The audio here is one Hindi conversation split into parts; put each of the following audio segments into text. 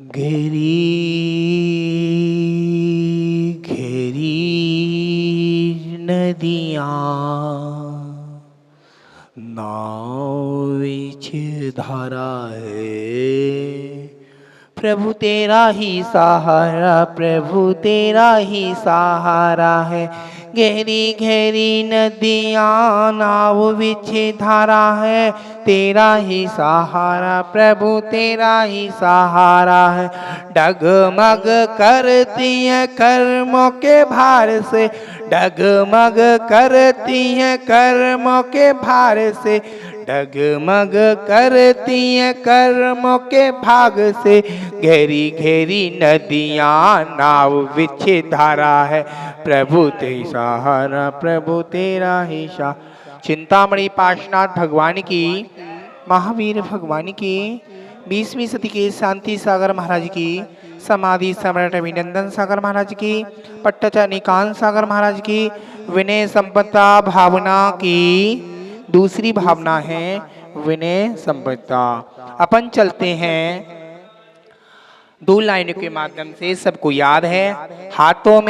घेरी घेरी नदियाँ नाव विच धारा है। प्रभु तेरा ही सहारा, प्रभु तेरा ही सहारा है। गहरी गहरी नदियाँ नाव विच धारा है। तेरा ही सहारा, प्रभु तेरा ही सहारा है। डगमग करती है कर्मों के भार से, डगमग करती है कर्मों के भार से, डगमग करती है कर्मों के भाग से। घेरी घेरी नदियाँ नाव विच धारा है। प्रभु तेरा सहारा, प्रभु तेरा ही सहारा। चिंतामणि पार्श्वनाथ भगवान की, महावीर भगवान की, 20वीं सदी के शांति सागर महाराज की, समाधि सम्राट अभिनंदन सागर महाराज की, पट्टाचार्य निकांत सागर महाराज की, विनय संपदा भावना की दूसरी भावना है विनय संपदा। अपन चलते हैं 2 लाइनों के माध्यम से, सबको याद है। हाथों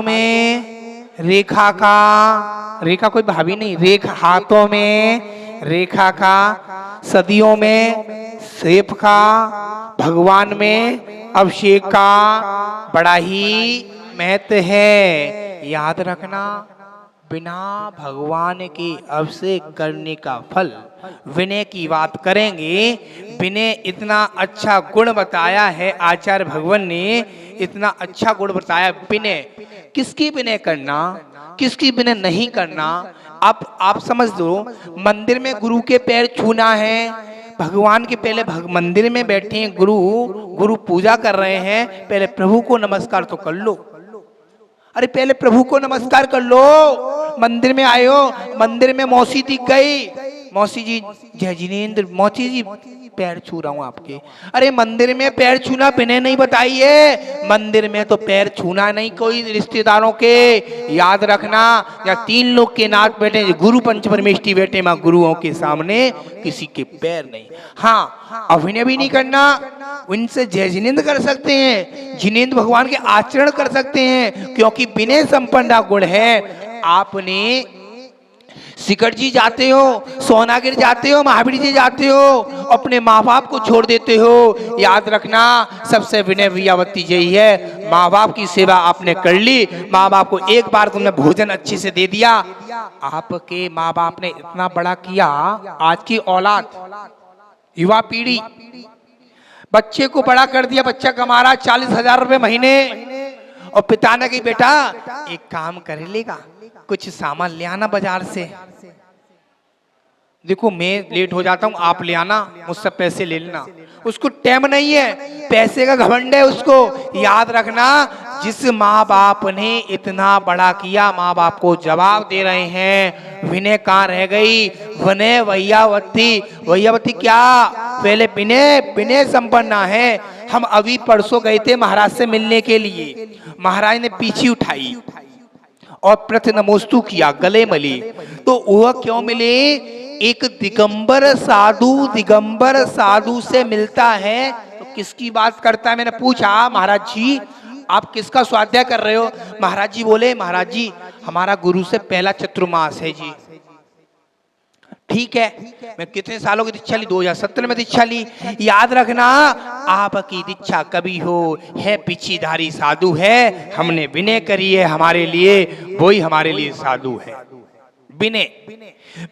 में रेखा का, रेखा कोई भाभी नहीं, रेखा हाथों में रेखा का, सदियों में सेब का, भगवान में अभिषेक का बड़ा ही महत्व है। याद रखना, बिना भगवान के अभिषेक करने का फल। विनय की बात करेंगे, विनय इतना अच्छा गुण बताया है आचार्य भगवान ने, इतना अच्छा गुण बताया। विनय किसकी विनय करना, किसकी विनय नहीं करना, आप समझ दो। मंदिर में गुरु के पैर छूना है, भगवान के पहले मंदिर में बैठे हैं गुरु पूजा कर रहे हैं, पहले प्रभु को नमस्कार तो कर लो। अरे पहले प्रभु को नमस्कार कर लो। मंदिर में आयो, मंदिर में मौसी दिख गई, मौसी जी जय जिनेन्द्र, मौसी जी पैर छू रहा हूं आपके। अरे मंदिर में पैर छूना विनय नहीं बताइए, मंदिर में तो पैर छूना नहीं कोई रिश्तेदारों के। याद रखना, या 3 लोग के नाथ बैठे, गुरु पंच परमेष्ठी बैठे मां गुरुओं के सामने, किसी के पैर नहीं। हाँ, अभिनय भी नहीं करना, उनसे जय जिनेन्द्र कर सकते हैं, जिनेन्द्र भगवान के आचरण कर सकते हैं, क्योंकि विनय संपन्न गुण है। आपने शिखर जी जाते हो, सोनागिर जाते हो, महावीर जी जाते हो, अपने माँ बाप को छोड़ देते हो। याद रखना, सबसे विनय वियावती यही है, माँ बाप की सेवा आपने कर ली, माँ बाप को एक बार तुमने भोजन अच्छे से दे दिया। आपके माँ बाप ने इतना बड़ा किया, आज की औलाद युवा पीढ़ी बच्चे को बड़ा कर दिया, बच्चा कमा रहा 40,000 रुपए महीने, और पिता ने कही बेटा एक काम कर लेगा, कुछ सामान ले आना बाजार से। देखो मैं लेट हो जाता हूँ, आप ले आना, मुझसे पैसे ले लेना। उसको टाइम नहीं है, पैसे का घमंड है उसको। याद रखना, जिस माँ बाप ने इतना बड़ा किया, माँ बाप को जवाब दे रहे हैं। विनय कहाँ रह गई, विनय वैयावती क्या, पहले विनय संपन्न है। हम अभी परसों गए थे महाराज से मिलने के लिए, महाराज ने पीछे उठाई और प्रति नमोस्तु किया, गले मली, तो वह क्यों मिले, एक दिगंबर साधु से मिलता है तो किसकी बात करता है। मैंने पूछा महाराज जी आप किसका स्वाध्याय कर रहे हो, महाराज जी बोले महाराज जी हमारा गुरु से पहला चतुर्मास है जी। ठीक है, मैं कितने सालों की दीक्षा ली, 2017 में दीक्षा ली। याद रखना, आपकी दीक्षा कभी हो, है पिछीधारी साधु है, हमने विनय करी है हमारे लिए, वही हमारे लिए साधु है।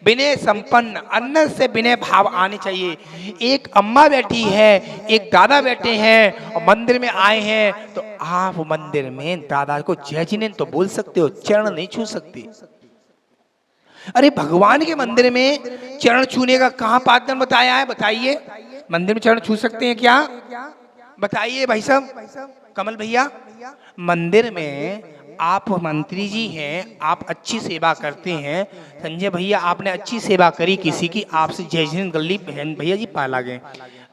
विनय संपन्न, अंदर से विनय भाव आने चाहिए। एक अम्मा बैठी है, एक दादा बैठे हैं और मंदिर में आए हैं, तो आप मंदिर में दादा को जय जिनेन्द्र तो बोल सकते हो, चरण नहीं छू सकते। अरे भगवान के मंदिर में चरण छूने का कहां पाठन बताया है, बताइए। मंदिर में चरण छू सकते हैं क्या, बताइए भाई साहब, कमल भैया। मंदिर में आप मंत्री जी हैं, आप अच्छी सेवा करते हैं, संजय भैया आपने अच्छी सेवा करी किसी की, आपसे जय जिनेन्द्र गली बहन भैया जी पाला गए।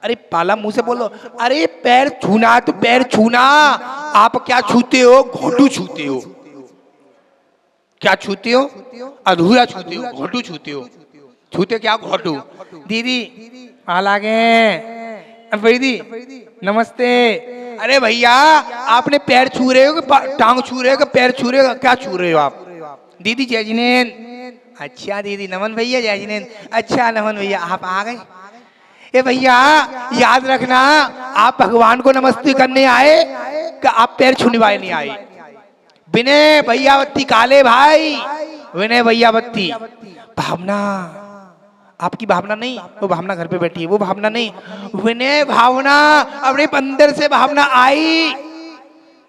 अरे पाला मुंह से बोलो, अरे पैर छूना तो पैर छूना, आप क्या छूते हो, घोटू छूते हो। क्या छूते हो, अधूरा छूते हो, घोटू छूते हो। छूते क्या, घोटू। दीदी पाला गए, अफरीदी नमस्ते। अरे भैया आपने पैर छू रहे हो कि टांग छू रहे हो कि पैर छू रहे हो, क्या छू रहे हो आप? दीदी जय जिनेन। अच्छा दीदी नमन भैया जय जिनेन। अच्छा नमन भैया आप आ गए। ए भैया याद रखना आप भगवान को नमस्ते करने आए कि आप पैर छूने वाले नहीं आए। विनय भैया बत्ती काले भाई, विनय भैया बत्ती। भावना आपकी भावना नहीं, वो भावना घर पे बैठी है, वो भावना नहीं, विनय भावना अपने अंदर से भावना आई,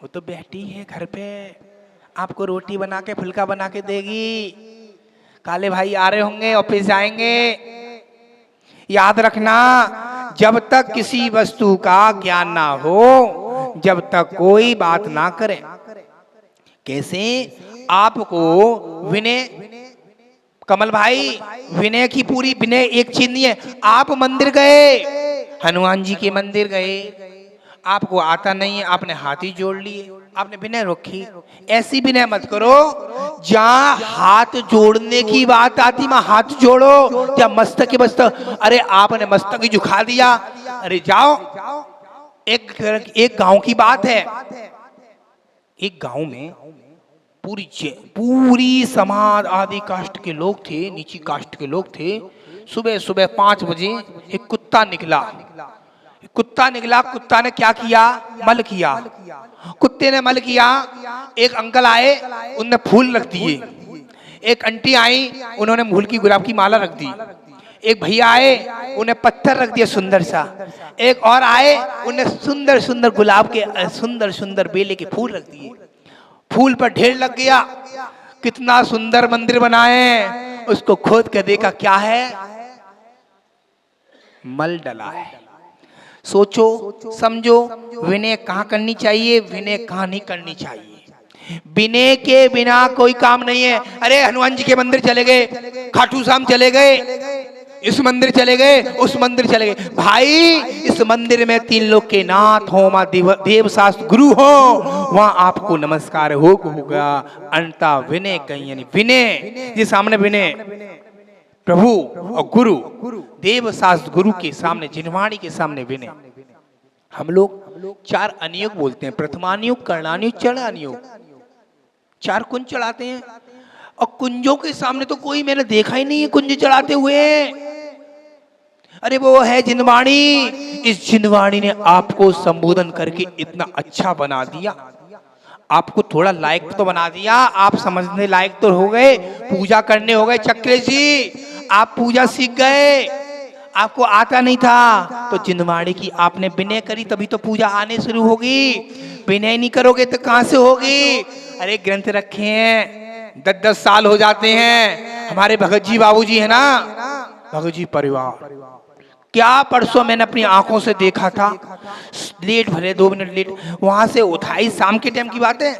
वो तो बैठी है घर पे, आपको रोटी बना के फुल्का बना के देगी। काले भाई आ रहे होंगे, ऑफिस जाएंगे। याद रखना जब तक किसी वस्तु का ज्ञान ना हो, जब तक कोई बात ना करे। कैसे आपको विनय, कमल भाई विनय की पूरी विनय एक चीज नहीं है। आप मंदिर गए, हनुमान जी के मंदिर गए, आपको आता नहीं है, आपने हाथी जोड़ लिए, आपने विनय रखी। ऐसी विनय मत करो जहां हाथ जोड़ने की बात आती वहां हाथ जोड़ो, या मस्तक के मस्तक, अरे आपने मस्तक ही झुका दिया। अरे जाओ, एक गांव की बात है, एक गांव में पूरी समाज आदि कास्ट के लोग थे, नीची कास्ट के लोग थे। सुबह सुबह 5 बजे एक कुत्ता निकला, कुत्ता ने क्या किया, मल किया। कुत्ते ने मल किया, एक अंकल आए उनने फूल रख दिए, एक आंटी आई उन्होंने फूल की गुलाब की माला रख दी, एक भैया आए उन्हें पत्थर रख दिया सुंदर सा, एक और आए उन्हें सुंदर सुंदर गुलाब के सुंदर सुंदर बेले के फूल रख दिए। फूल पर ढेर लग गया, कितना सुंदर मंदिर बनाए, उसको खोद के देखा, क्या है, मल डला है। सोचो समझो विनय कहाँ करनी चाहिए, विनय कहाँ नहीं करनी चाहिए। विनय के बिना कोई काम नहीं है। अरे हनुमान जी के मंदिर चले गए, खाटू श्याम चले गए, इस मंदिर चले गए, उस मंदिर चले गए। भाई इस मंदिर में 3 लोग के नाथ हो, वहां देव शास्त्र गुरु हो, वहां आपको नमस्कार होगा। अंता विनय कहीं, यानी विनय जी सामने विनय, प्रभु और गुरु, देव शास्त्र गुरु के सामने, जिनवाणी के सामने विनय। हम लोग 4 अनियोग बोलते हैं, प्रथमानियोग, कर्णानियोग, चरणानियोग, 4 कुंज चढ़ाते हैं। और कुंजों के सामने तो कोई मैंने देखा ही नहीं है कुंज चढ़ाते हुए। अरे वो है जिनवाणी, इस जिनवाणी ने आपको संबोधन करके इतना अच्छा बना दिया, आपको थोड़ा लायक तो बना दिया, आप समझने लायक तो हो गए, पूजा करने हो गए। चक्रे जी आप पूजा सीख गए, आपको आता नहीं था तो जिनवाणी की आपने विनय करी, तभी तो पूजा आने शुरू होगी। विनय नहीं करोगे तो कहां से होगी। अरे ग्रंथ रखे हैं, 10-10 साल हो जाते हैं। हमारे भगत जी बाबूजी है ना, भगत जी परिवार, क्या परसों मैंने अपनी आंखों से देखा था, लेट भले 2 मिनट लेट, वहां से उठाई, शाम के टाइम की बात है,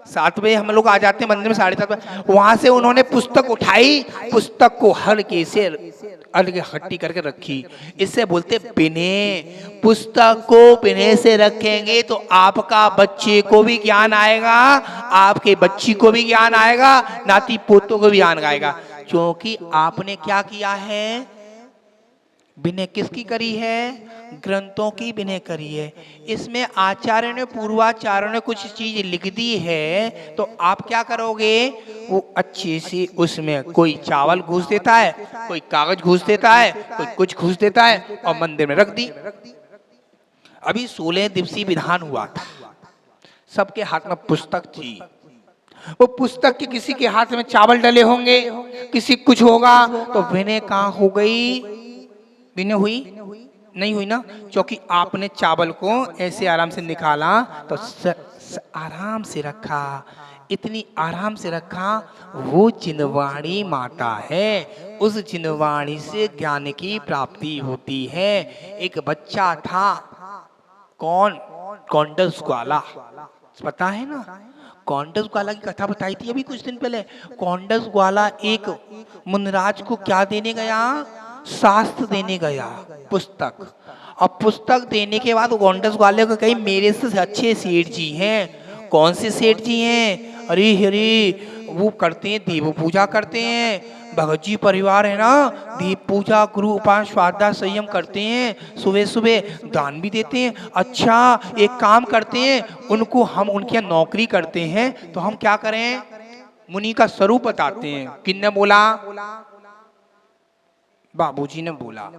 7 बजे हम लोग आ जाते हैं मंदिर में, 7:30 बजे, वहां से उन्होंने पुस्तक उठाई, पुस्तक को हल्के से अलग हट्टी करके रखी। इससे बोलते विनय। पुस्तक को विनय से रखेंगे तो आपका बच्चे को भी ज्ञान आएगा, आपके बच्ची को भी ज्ञान आएगा, नाती पोतों को भी ज्ञान आएगा। क्योंकि आपने क्या किया है, विनय किसकी करी है, ग्रंथों की विनय करी है। इसमें आचार्य ने, पूर्वाचार्य ने कुछ चीज लिख दी है, तो आप क्या करोगे, वो अच्छे से उसमें कोई चावल घुस देता है, कोई कागज घुस देता है, कोई कुछ घुस देता है और मंदिर में रख दी। अभी 16 दिवसीय विधान हुआ था, सबके हाथ में पुस्तक थी, वो पुस्तक के किसी के हाथ में चावल डले होंगे, किसी कुछ होगा, तो विनय कहाँ हो गई, विनय हुई नहीं हुई ना, क्योंकि आपने चावल को ऐसे आराम से निकाला तो आराम से रखा, इतनी आराम से रखा। वो जिनवाणी माता है, उस जिनवाणी से ज्ञान की प्राप्ति होती है। एक बच्चा था, कौन, कौंडस ग्वाला, पता है ना, कौंडस ग्वाला की कथा बताई थी अभी कुछ दिन पहले। कौंडस ग्वाला एक मुनराज को क्या देने गया, शास्त्र देने गया, पुस्तक। और पुस्तक देने के बाद कौंडस ग्वाले को कही, मेरे से अच्छे सेठ जी हैं। कौन से सेठ जी हैं, अरे अरे वो करते हैं, देव पूजा करते हैं, भगत जी परिवार है ना, दीप पूजा, गुरु उपासना, स्वाध्याय, संयम करते हैं, सुबह सुबह दान भी देते हैं। अच्छा एक काम करते हैं, उनको हम उनके यहाँ नौकरी करते हैं, तो हम क्या करें, मुनि का स्वरूप बताते हैं। किसने बोला? बाबूजी ने बोला।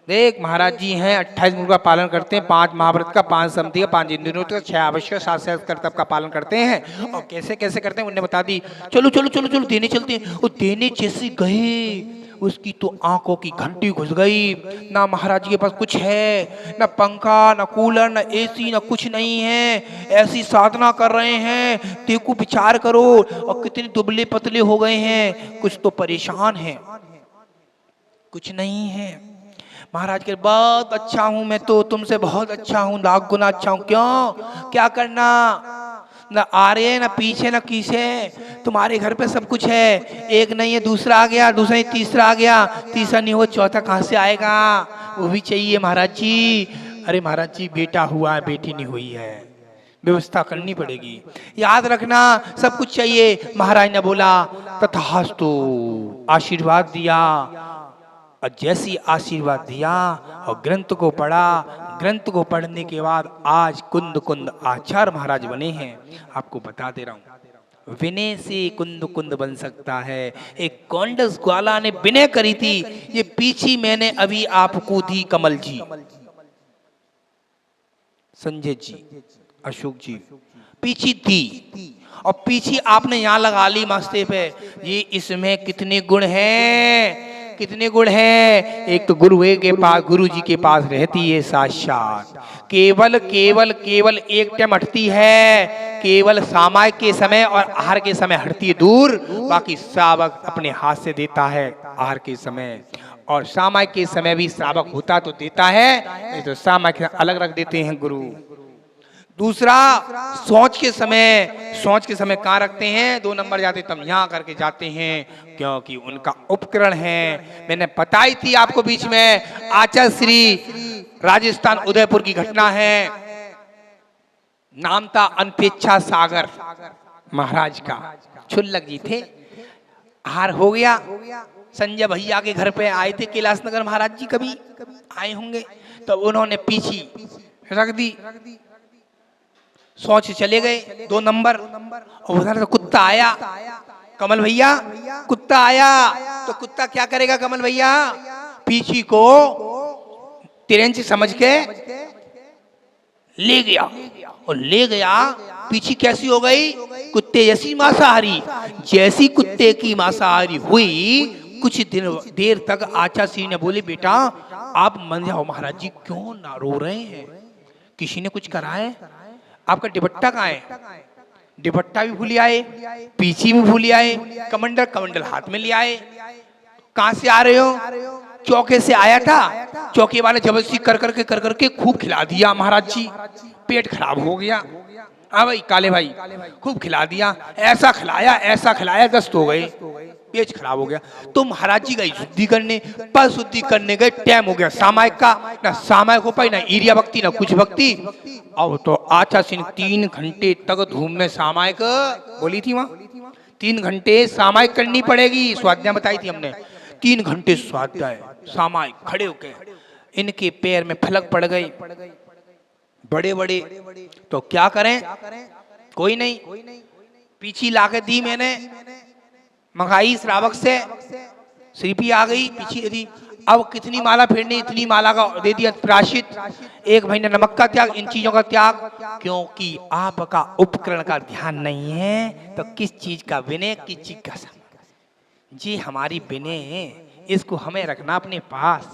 देख महाराज जी हैं, 28 गुरु का पालन करते हैं, 5 महाव्रत का, 5 समति का, 5 इंद्रियों का, 6 आवश्यक, 7 सहस्त्र कर्तव्य का पालन करते हैं। और कैसे कैसे करते हैं उन्होंने बता दी। चलो चलो चलो चलो देने चलते हैं। वो देने जैसे गए, उसकी तो आंखों की घंटी घुस गई। ना महाराज जी के पास कुछ है, ना पंखा, ना कूलर, ना एसी, ना कुछ नहीं है। ऐसी साधना कर रहे हैं, देखो विचार करो, और कितने दुबले पतले हो गए हैं, कुछ तो परेशान है, कुछ नहीं है। महाराज के बहुत अच्छा हूं मैं तो, तुमसे बहुत अच्छा हूं, लाख गुना अच्छा हूं। क्यों? क्या करना, ना आगे ना पीछे ना कीछे, तुम्हारे घर पे सब कुछ है। एक नहीं है दूसरा आ गया, दूसरा नहीं तीसरा आ गया, तीसरा नहीं हो चौथा कहां से आएगा, वो भी चाहिए महाराज जी। अरे महाराज जी बेटा हुआ है, बेटी नहीं हुई है, व्यवस्था करनी पड़ेगी, याद रखना सब कुछ चाहिए। महाराज ने बोला तथास्तु, आशीर्वाद दिया। और जैसी आशीर्वाद दिया और ग्रंथ को पढ़ा, ग्रंथ को पढ़ने के बाद आज कुंद कुंद आचार्य महाराज बने हैं। आपको बता दे रहा हूं, विनय से कुंद कुंद बन सकता है। एक कौंडस ग्वाला ने विनय करी थी, ये पीछी मैंने अभी आपको दी कमल जी, संजय जी, अशोक जी, पीछी थी, और पीछी आपने यहाँ लगा ली मस्ते पे। ये इसमें कितने गुण हैं, कितने गुण हैं। एक तो गुरु के पास, गुरु जी के पास रहती है साक्षात, केवल केवल केवल एक टाइम हटती है, केवल सामायिक के समय और आहार के समय हटती है दूर, बाकी श्रावक अपने हाथ से देता है आहार के समय। और सामायिक के समय भी श्रावक होता तो देता है, नहीं तो सामायिक अलग रख देते हैं गुरु। दूसरा, सोच के समय कहाँ रखते हैं, 2 नंबर जाते तब यहाँ करके जाते हैं, क्योंकि उनका उपकरण है। मैंने बताई थी आपको बीच में, आचार्य श्री राजस्थान उदयपुर की घटना है। नाम था अनपेक्षा सागर महाराज का, छुल्लक जी थे। हार हो गया, संजय भैया के घर पे आए थे कैलाशनगर महाराज जी, कभी आए होंगे, तो उन्होंने पीछी रख दी, सोच चले गए 2 नंबर। और उधर से कुत्ता आया, कमल भैया कुत्ता आया, तो कुत्ता क्या करेगा कमल भैया, पीछी को तिरंज समझ के ले गया, और ले गया। पीछी कैसी हो गई, कुत्ते जैसी मांसाहारी। जैसी कुत्ते की मांसाहारी हुई, कुछ दिन देर तक आचार्य श्री ने बोले बेटा आप मन जाओ, महाराज जी क्यों ना रो रहे हैं, किसी ने कुछ करा है, आपका दुपट्टा कहाँ है, दुपट्टा भी भूल आए, पीछी भी भूल आए, कमंडल हाथ में ले आए। कहां से आ रहे हो, चौके से आया था, चौके वाले जबरदस्ती कर करके खूब खिला दिया महाराज जी, पेट खराब हो गया। हाँ भाई काले भाई, खूब खिला दिया, ऐसा खिलाया दस्त हो गए, पेट खराब हो गया। तो महाराज जी गए शुद्धि करने, पर शुद्धि करने गए, टाइम हो गया सामायिक का, ना सामायिक हो पाई, ना ईरिया भक्ति, ना कुछ भक्ति। अब तो आचार्य सिंह 3 घंटे तक धूम में सामायिक बोली थी, वहां 3 घंटे सामायिक करनी पड़ेगी, स्वाध्याय बताई थी हमने। 3 घंटे स्वाध्याय सामायिक खड़े होके, इनके पैर में फलक पड़ गई बड़े बड़े। तो क्या करें, कोई नहीं, पीछी लाके दी मैंने, मंगाई श्रावक से, श्रीपी आ गई, पीछी दे दी। अब कितनी माला फेरनी, इतनी माला का दे दिया प्रायश्चित, 1 महीना नमक का त्याग, इन चीजों का त्याग, क्योंकि आपका उपकरण का ध्यान नहीं है, तो किस चीज का विनय, किस चीज का जी हमारी विनय है, इसको हमें रखना अपने पास।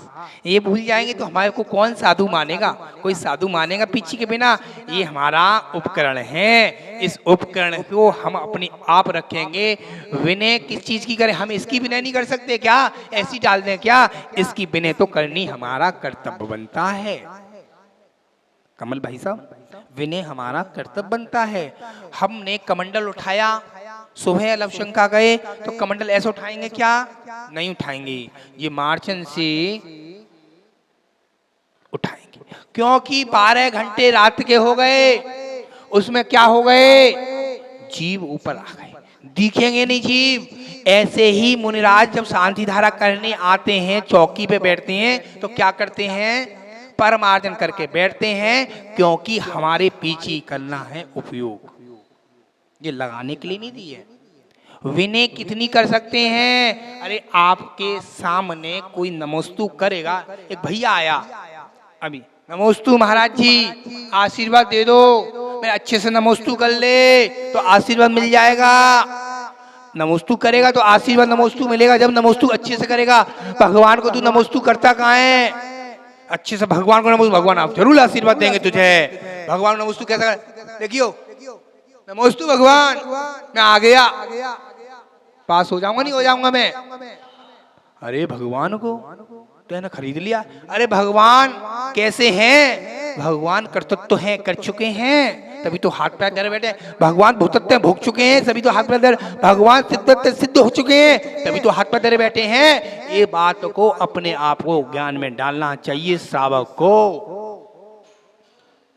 ये भूल जाएंगे तो हमारे को कौन साधु मानेगा, कोई साधु मानेगा पीछे के बिना। ये हमारा उपकरण है, इस उपकरण को हम अपने आप रखेंगे। विनय किस चीज की करें, हम इसकी विनय नहीं कर सकते क्या, ऐसी डाल दें क्या, इसकी विनय तो करनी हमारा कर्तव्य बनता है। कमल भाई साहब, विनय हमारा कर्तव्य बनता है। हमने कमंडल उठाया, सुबह लवशंका गए तो कमंडल ऐसे उठाएंगे क्या, नहीं उठाएंगे, ये मार्चन से उठाएंगे, क्योंकि 12 घंटे रात के हो गए, उसमें क्या हो गए, जीव ऊपर आ गए, दिखेंगे नहीं जीव, ऐसे ही मुनिराज जब शांति धारा करने आते हैं, चौकी पे बैठते हैं, तो क्या करते हैं? परमार्जन करके बैठते हैं, क्योंकि हमारे पीछे करना है उपयोग, ये लगाने के लिए नहीं दी है। विनय कितनी कर सकते हैं? अरे आपके सामने कोई नमोस्तु करेगा, एक भैया आया अभी, नमोस्तु महाराज जी आशीर्वाद दे दो, मैं अच्छे से नमोस्तु कर ले तो आशीर्वाद मिल जाएगा। नमोस्तु करेगा तो आशीर्वाद नमोस्तु मिलेगा, जब नमोस्तु अच्छे से करेगा। भगवान को तू नमोस्तु करता कहाँ है? अच्छे से भगवान को नमोस्तु, भगवान आप जरूर आशीर्वाद देंगे तुझे। भगवान को नमोस्तु कैसा कर, देखियो नमोस्तु भगवान, मैं आ गया, पास हो जाऊंगा नहीं हो जाऊंगा मैं? अरे भगवान को तो खरीद लिया। अरे भगवान कैसे हैं? भगवान कर्तृत्व हैं, कर चुके हैं, तभी तो हाथ पैर धरे बैठे। भगवान भूतत्व भोग चुके हैं, तभी तो हाथ पैर धरे। भगवान सिद्धत्व सिद्ध हो चुके हैं, तभी तो हाथ पैर धरे बैठे हैं। ये बात को अपने आप को ज्ञान में डालना चाहिए श्रावक को।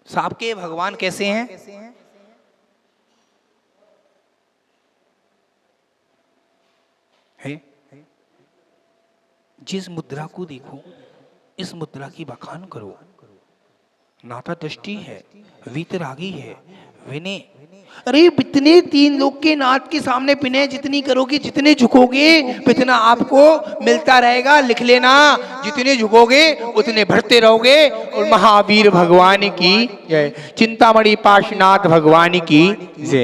सबके भगवान कैसे हैं? है? जिस मुद्रा को देखो, इस मुद्रा की बखान करो। नाता दृष्टि है, वीतरागी है, विनय। अरे इतने तीन लोग के नाथ के सामने विनय जितनी करोगे, जितने झुकोगे, उतना आपको मिलता रहेगा। लिख लेना, जितने झुकोगे उतने बढ़ते रहोगे। और महावीर भगवान की जय, चिंतामणि पाशनाथ भगवान की जय।